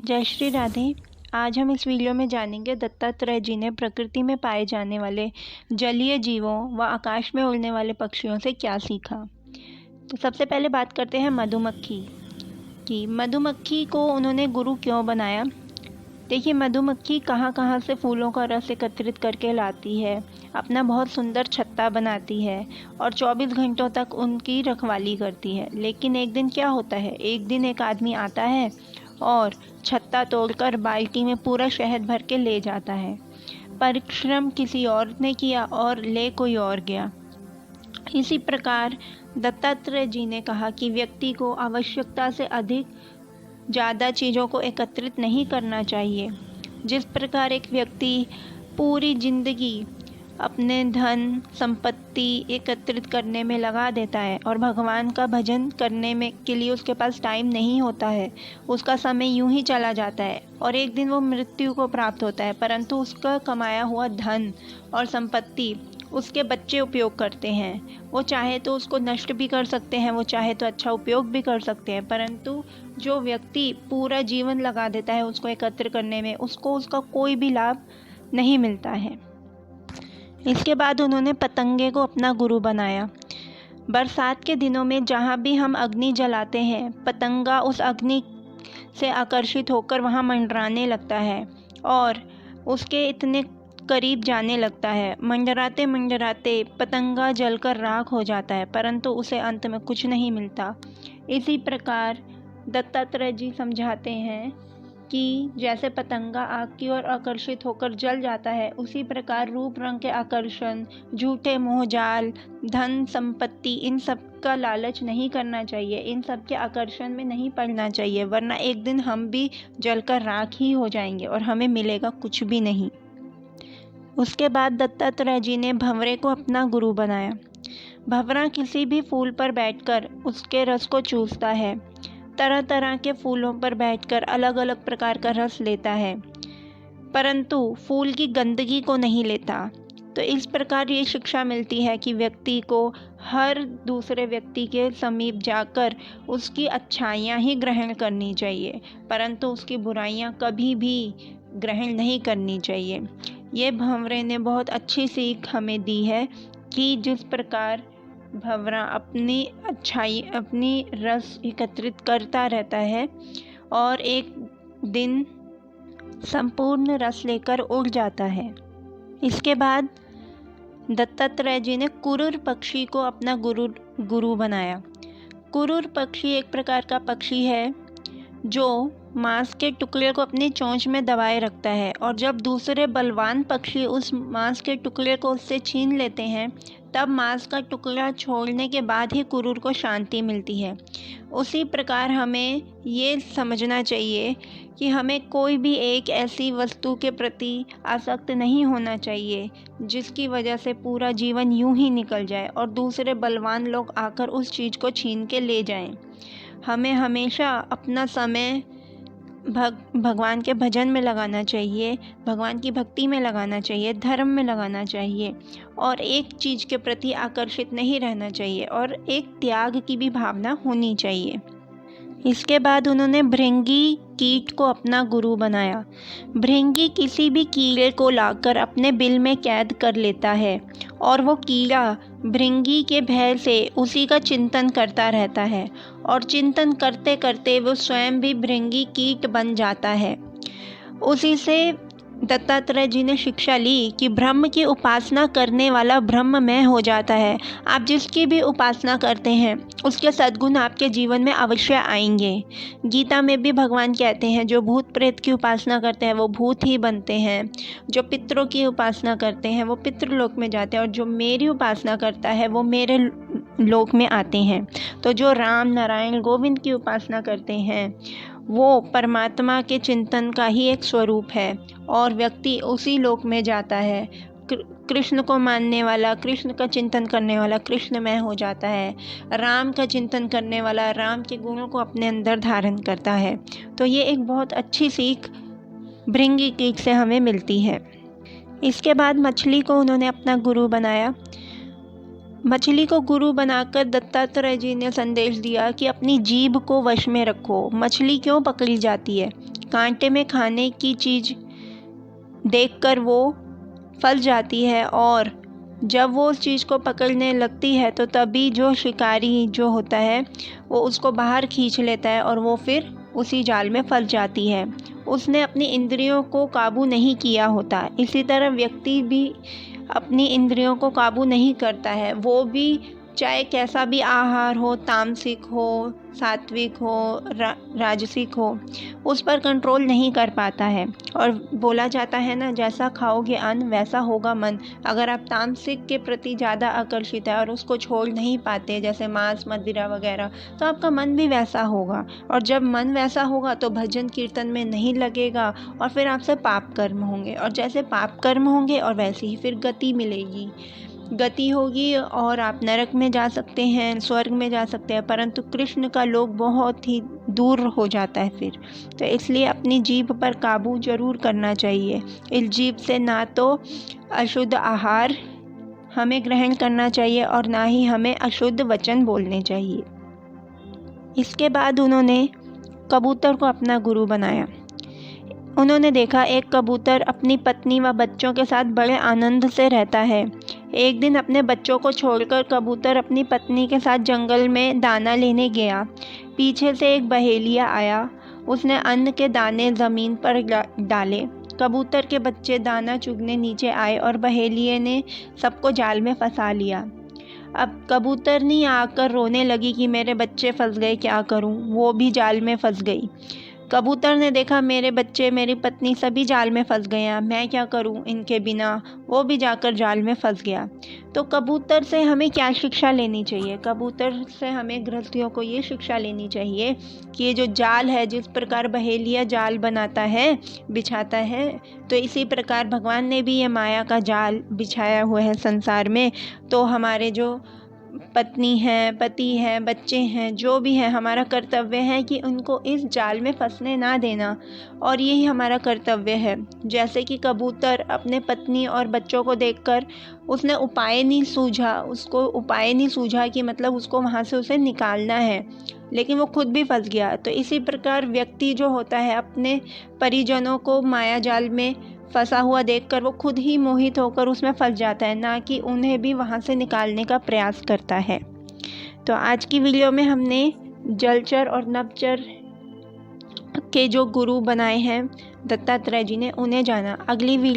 जय श्री राधे। आज हम इस वीडियो में जानेंगे दत्तात्रेय जी ने प्रकृति में पाए जाने वाले जलीय जीवों व आकाश में उड़ने वाले पक्षियों से क्या सीखा। तो सबसे पहले बात करते हैं मधुमक्खी की। मधुमक्खी को उन्होंने गुरु क्यों बनाया। देखिए, मधुमक्खी कहाँ कहाँ से फूलों का रस एकत्रित करके लाती है, अपना बहुत सुंदर छत्ता बनाती है और 24 घंटों तक उनकी रखवाली करती है। लेकिन एक दिन क्या होता है, एक दिन एक आदमी आता है और छत्ता तोड़कर बाल्टी में पूरा शहद भर के ले जाता है। परिश्रम किसी और ने किया और ले कोई और गया। इसी प्रकार दत्तात्रेय जी ने कहा कि व्यक्ति को आवश्यकता से अधिक ज़्यादा चीज़ों को एकत्रित नहीं करना चाहिए। जिस प्रकार एक व्यक्ति पूरी जिंदगी अपने धन संपत्ति एकत्रित करने में लगा देता है और भगवान का भजन करने में के लिए उसके पास टाइम नहीं होता है, उसका समय यूं ही चला जाता है और एक दिन वो मृत्यु को प्राप्त होता है, परंतु उसका कमाया हुआ धन और संपत्ति उसके बच्चे उपयोग करते हैं। वो चाहे तो उसको नष्ट भी कर सकते हैं, वो चाहे तो अच्छा उपयोग भी कर सकते हैं, परंतु जो व्यक्ति पूरा जीवन लगा देता है उसको एकत्र करने में, उसको उसका कोई भी लाभ नहीं मिलता है। इसके बाद उन्होंने पतंगे को अपना गुरु बनाया। बरसात के दिनों में जहाँ भी हम अग्नि जलाते हैं, पतंगा उस अग्नि से आकर्षित होकर वहाँ मंडराने लगता है और उसके इतने करीब जाने लगता है। मंडराते मंडराते पतंगा जलकर राख हो जाता है, परंतु उसे अंत में कुछ नहीं मिलता। इसी प्रकार दत्तात्रेय जी समझाते हैं कि जैसे पतंगा आग की ओर आकर्षित होकर जल जाता है, उसी प्रकार रूप रंग के आकर्षण, झूठे मोहजाल, धन संपत्ति, इन सब का लालच नहीं करना चाहिए, इन सब के आकर्षण में नहीं पड़ना चाहिए, वरना एक दिन हम भी जलकर राख ही हो जाएंगे और हमें मिलेगा कुछ भी नहीं। उसके बाद दत्तात्रेय जी ने भंवरे को अपना गुरु बनाया। भंवरा किसी भी फूल पर बैठकर उसके रस को चूसता है, तरह तरह के फूलों पर बैठकर अलग अलग प्रकार का रस लेता है, परंतु फूल की गंदगी को नहीं लेता। तो इस प्रकार ये शिक्षा मिलती है कि व्यक्ति को हर दूसरे व्यक्ति के समीप जाकर उसकी अच्छाइयाँ ही ग्रहण करनी चाहिए, परंतु उसकी बुराइयाँ कभी भी ग्रहण नहीं करनी चाहिए। ये भंवरे ने बहुत अच्छी सीख हमें दी है कि जिस प्रकार भंवरा अपनी अच्छाई, अपनी रस एकत्रित करता रहता है और एक दिन संपूर्ण रस लेकर उड़ जाता है। इसके बाद दत्तात्रेय जी ने कुरूर पक्षी को अपना गुरु बनाया। कुरूर पक्षी एक प्रकार का पक्षी है जो मांस के टुकड़े को अपनी चोंच में दबाए रखता है और जब दूसरे बलवान पक्षी उस मांस के टुकड़े को उससे छीन लेते हैं, तब मांस का टुकड़ा छोड़ने के बाद ही कुरूर को शांति मिलती है। उसी प्रकार हमें ये समझना चाहिए कि हमें कोई भी एक ऐसी वस्तु के प्रति आसक्त नहीं होना चाहिए जिसकी वजह से पूरा जीवन यूं ही निकल जाए और दूसरे बलवान लोग आकर उस चीज़ को छीन के ले जाएं। हमें हमेशा अपना समय भगवान के भजन में लगाना चाहिए, भगवान की भक्ति में लगाना चाहिए, धर्म में लगाना चाहिए और एक चीज़ के प्रति आकर्षित नहीं रहना चाहिए और एक त्याग की भी भावना होनी चाहिए। इसके बाद उन्होंने भृंगी कीट को अपना गुरु बनाया। भृंगी किसी भी कीड़े को लाकर अपने बिल में कैद कर लेता है और वो कीड़ा भृंगी के भय से उसी का चिंतन करता रहता है और चिंतन करते करते वो स्वयं भी भृंगी कीट बन जाता है। उसी से दत्तात्रेय जी ने शिक्षा ली कि ब्रह्म की उपासना करने वाला ब्रह्ममय हो जाता है। आप जिसकी भी उपासना करते हैं उसके सद्गुण आपके जीवन में अवश्य आएंगे। गीता में भी भगवान कहते हैं जो भूत प्रेत की उपासना करते हैं वो भूत ही बनते हैं, जो पितरों की उपासना करते हैं वो पितृलोक में जाते हैं और जो मेरी उपासना करता है वो मेरे लोक में आते हैं। तो जो राम नारायण गोविंद की उपासना करते हैं वो परमात्मा के चिंतन का ही एक स्वरूप है और व्यक्ति उसी लोक में जाता है। कृष्ण को मानने वाला, कृष्ण का चिंतन करने वाला कृष्णमय हो जाता है, राम का चिंतन करने वाला राम के गुणों को अपने अंदर धारण करता है। तो ये एक बहुत अच्छी सीख भृंगी कीट से हमें मिलती है। इसके बाद मछली को उन्होंने अपना गुरु बनाया। मछली को गुरु बनाकर दत्तात्रेय जी ने संदेश दिया कि अपनी जीभ को वश में रखो। मछली क्यों पकड़ी जाती है? कांटे में खाने की चीज़ देखकर वो फंस जाती है और जब वो उस चीज़ को पकड़ने लगती है तो तभी जो शिकारी जो होता है वो उसको बाहर खींच लेता है और वो फिर उसी जाल में फंस जाती है। उसने अपनी इंद्रियों को काबू नहीं किया होता। इसी तरह व्यक्ति भी अपनी इंद्रियों को काबू नहीं करता है। वो भी चाहे कैसा भी आहार हो, तामसिक हो, सात्विक हो, राजसिक हो, उस पर कंट्रोल नहीं कर पाता है। और बोला जाता है ना, जैसा खाओगे अन्न वैसा होगा मन। अगर आप तामसिक के प्रति ज़्यादा आकर्षित है और उसको छोड़ नहीं पाते, जैसे मांस मदिरा वगैरह, तो आपका मन भी वैसा होगा। और जब मन वैसा होगा तो भजन कीर्तन में नहीं लगेगा और फिर आपसे पाप कर्म होंगे, और जैसे पाप कर्म होंगे और वैसे ही फिर गति होगी और आप नरक में जा सकते हैं, स्वर्ग में जा सकते हैं, परंतु कृष्ण का लोक बहुत ही दूर हो जाता है फिर। तो इसलिए अपनी जीभ पर काबू जरूर करना चाहिए। इस जीभ से ना तो अशुद्ध आहार हमें ग्रहण करना चाहिए और ना ही हमें अशुद्ध वचन बोलने चाहिए। इसके बाद उन्होंने कबूतर को अपना गुरु बनाया। उन्होंने देखा एक कबूतर अपनी पत्नी व बच्चों के साथ बड़े आनंद से रहता है। एक दिन अपने बच्चों को छोड़कर कबूतर अपनी पत्नी के साथ जंगल में दाना लेने गया। पीछे से एक बहेलिया आया। उसने अन्न के दाने ज़मीन पर डाले। कबूतर के बच्चे दाना चुगने नीचे आए और बहेलिये ने सबको जाल में फंसा लिया। अब कबूतरनी आकर रोने लगी कि मेरे बच्चे फंस गए, क्या करूं? वो भी जाल में फंस गई। कबूतर ने देखा मेरे बच्चे, मेरी पत्नी सभी जाल में फंस गए हैं, मैं क्या करूं इनके बिना? वो भी जाकर जाल में फंस गया। तो कबूतर से हमें क्या शिक्षा लेनी चाहिए? कबूतर से हमें गृहस्थियों को ये शिक्षा लेनी चाहिए कि ये जो जाल है, जिस प्रकार बहेलिया जाल बनाता है, बिछाता है, तो इसी प्रकार भगवान ने भी ये माया का जाल बिछाया हुआ है संसार में। तो हमारे जो पत्नी हैं, पति हैं, बच्चे हैं, जो भी हैं, हमारा कर्तव्य है कि उनको इस जाल में फंसने ना देना, और यही हमारा कर्तव्य है। जैसे कि कबूतर अपने पत्नी और बच्चों को देखकर उसने उपाय नहीं सूझा कि मतलब उसको वहाँ से उसे निकालना है, लेकिन वो खुद भी फंस गया। तो इसी प्रकार व्यक्ति जो होता है अपने परिजनों को माया जाल में फंसा हुआ देखकर वो खुद ही मोहित होकर उसमें फंस जाता है, ना कि उन्हें भी वहाँ से निकालने का प्रयास करता है। तो आज की वीडियो में हमने जलचर और नभचर के जो गुरु बनाए हैं दत्तात्रेय जी ने, उन्हें जाना। अगली वीडियो